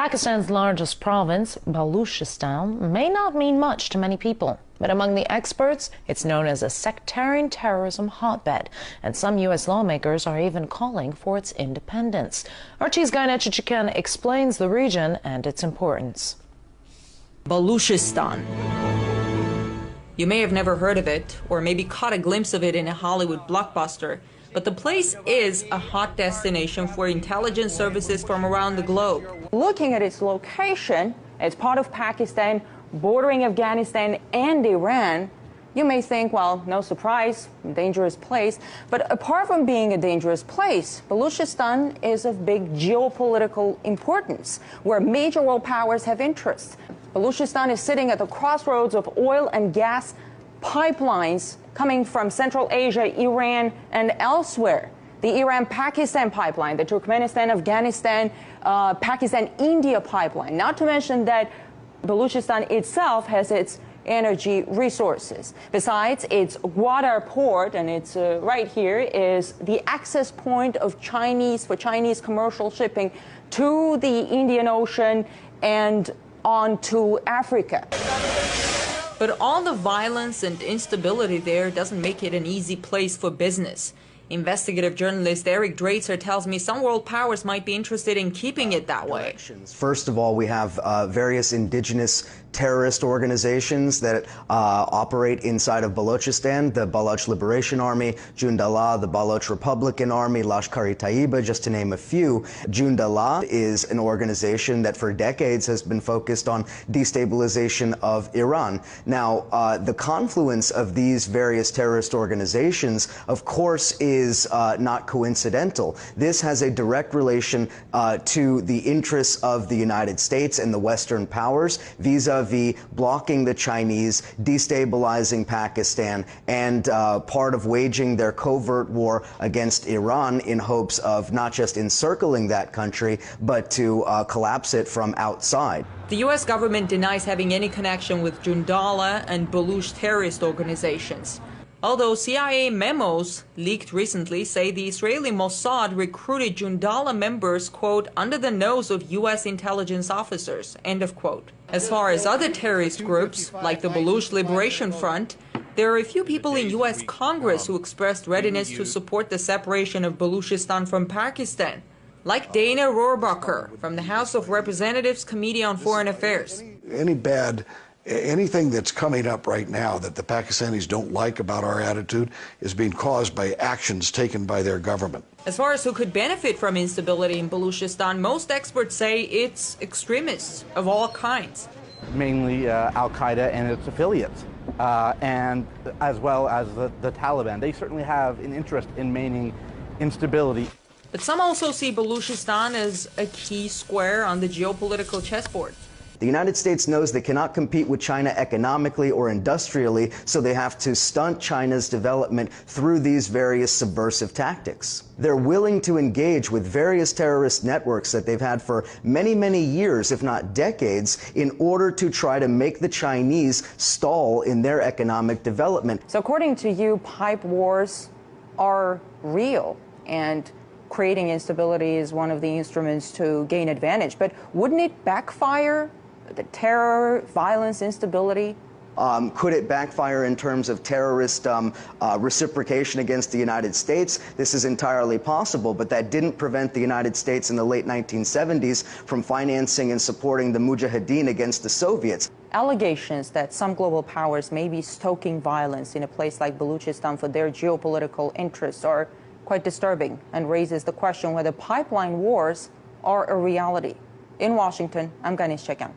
Pakistan's largest province, Balochistan, may not mean much to many people, but among the experts, it's known as a sectarian terrorism hotbed, and some U.S. lawmakers are even calling for its independence. Archie's Gaina Chichikan explains the region and its importance. Balochistan. You may have never heard of it, or maybe caught a glimpse of it in a Hollywood blockbuster, but the place is a hot destination for intelligence services from around the globe. Looking at its location, it's part of Pakistan, bordering Afghanistan and Iran. You may think, well, no surprise, dangerous place. But apart from being a dangerous place, Balochistan is of big geopolitical importance, where major world powers have interests. Balochistan is sitting at the crossroads of oil and gas pipelines coming from Central Asia, Iran, and elsewhere. The Iran-Pakistan pipeline, the Turkmenistan-Afghanistan, Pakistan-India pipeline, not to mention that Balochistan itself has its energy resources. Besides, its Gwadar port, and it's right here, is the access point of Chinese commercial shipping to the Indian Ocean and on to Africa. But all the violence and instability there doesn't make it an easy place for business. Investigative journalist Eric Draitser tells me some world powers might be interested in keeping it that way. First of all, we have various indigenous terrorist organizations that operate inside of Balochistan, the Baloch Liberation Army, Jundallah, the Baloch Republican Army, Lashkar-e-Taiba, just to name a few. Jundallah is an organization that for decades has been focused on destabilization of Iran. Now, the confluence of these various terrorist organizations, of course, is not coincidental. This has a direct relation to the interests of the United States and the Western powers vis-a-vis blocking the Chinese, destabilizing Pakistan, and part of waging their covert war against Iran in hopes of not just encircling that country, but to collapse it from outside. The U.S. government denies having any connection with Jundallah and Baloch terrorist organizations. Although CIA memos leaked recently say the Israeli Mossad recruited Jundallah members, quote, under the nose of U.S. intelligence officers, end of quote. As far as other terrorist groups, like the Baloch Liberation Front, there are a few people in U.S. Congress who expressed readiness to support the separation of Balochistan from Pakistan, like Dana Rohrabacher from the House of Representatives Committee on Foreign Affairs. Anything that's coming up right now that the Pakistanis don't like about our attitude is being caused by actions taken by their government. As far as who could benefit from instability in Balochistan, most experts say it's extremists of all kinds. Mainly Al-Qaeda and its affiliates, and as well as the Taliban. They certainly have an interest in maintaining instability. But some also see Balochistan as a key square on the geopolitical chessboard. The United States knows they cannot compete with China economically or industrially, so they have to stunt China's development through these various subversive tactics. They're willing to engage with various terrorist networks that they've had for many, many years, if not decades, in order to try to make the Chinese stall in their economic development. So according to you, pipe wars are real, and creating instability is one of the instruments to gain advantage. But wouldn't it backfire? The terror, violence, instability? Could it backfire in terms of terrorist reciprocation against the United States? This is entirely possible, but that didn't prevent the United States in the late 1970s from financing and supporting the Mujahideen against the Soviets. Allegations that some global powers may be stoking violence in a place like Balochistan for their geopolitical interests are quite disturbing and raises the question whether pipeline wars are a reality. In Washington, I'm Ganesh Chekan.